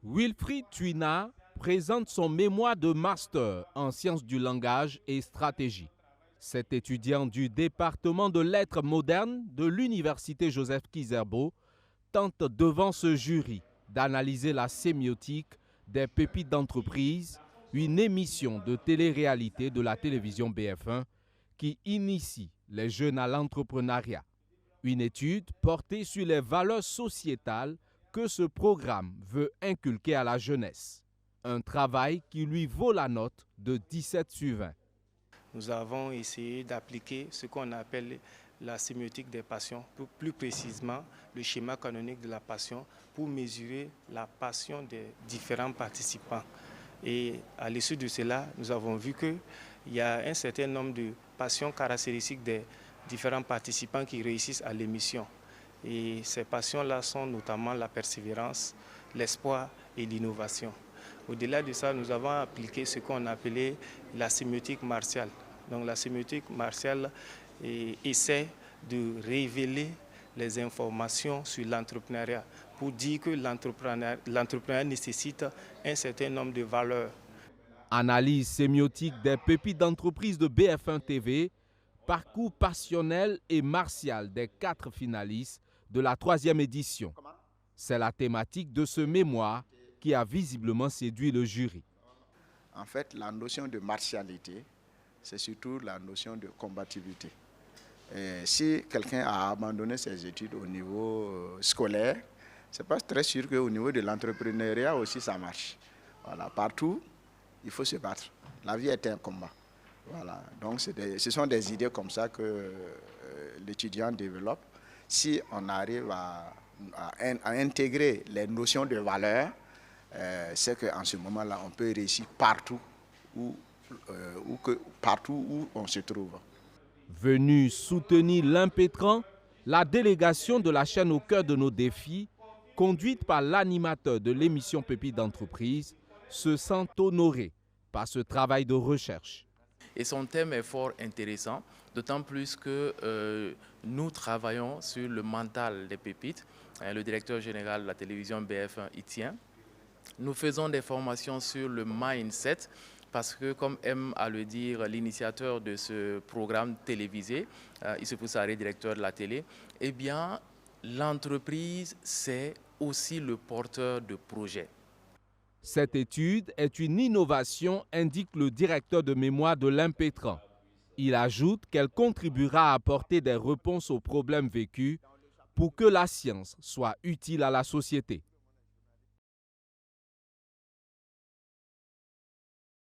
Wilfried Tuina présente son mémoire de master en sciences du langage et stratégie. Cet étudiant du département de lettres modernes de l'Université Joseph Kizerbo tente devant ce jury d'analyser la sémiotique des pépites d'entreprise, une émission de télé-réalité de la télévision BF1 qui initie les jeunes à l'entrepreneuriat. Une étude portée sur les valeurs sociétales que ce programme veut inculquer à la jeunesse. Un travail qui lui vaut la note de 17 sur 20. Nous avons essayé d'appliquer ce qu'on appelle la sémiotique des passions, plus précisément le schéma canonique de la passion, pour mesurer la passion des différents participants. Et à l'issue de cela, nous avons vu qu'il y a un certain nombre de passions caractéristiques des différents participants qui réussissent à l'émission. Et ces passions-là sont notamment la persévérance, l'espoir et l'innovation. Au-delà de ça, nous avons appliqué ce qu'on appelait la sémiotique martiale. Donc la sémiotique martiale essaie de révéler les informations sur l'entrepreneuriat pour dire que l'entrepreneuriat nécessite un certain nombre de valeurs. Analyse sémiotique des pépites d'entreprise de BF1 TV, parcours passionnel et martial des 4 finalistes de la 3e édition. C'est la thématique de ce mémoire qui a visiblement séduit le jury. En fait, la notion de martialité, c'est surtout la notion de combativité. Et si quelqu'un a abandonné ses études au niveau scolaire, ce n'est pas très sûr qu'au niveau de l'entrepreneuriat aussi ça marche. Voilà, partout, il faut se battre. La vie est un combat. Voilà. Donc ce sont des idées comme ça que l'étudiant développe. Si on arrive à intégrer les notions de valeur, c'est qu'en ce moment-là, on peut réussir partout où on se trouve. Venu soutenir l'impétrant, la délégation de la chaîne Au cœur de nos défis, conduite par l'animateur de l'émission Pépites d'entreprise, se sent honorée par ce travail de recherche. Et son thème est fort intéressant, d'autant plus que nous travaillons sur le mental des pépites. Le directeur général de la télévision BF1 y tient. Nous faisons des formations sur le mindset parce que, comme aime à le dire l'initiateur de ce programme télévisé, Issefou Sarré, directeur de la télé, eh bien, l'entreprise, c'est aussi le porteur de projets. Cette étude est une innovation, indique le directeur de mémoire de l'impétrant. Il ajoute qu'elle contribuera à apporter des réponses aux problèmes vécus pour que la science soit utile à la société.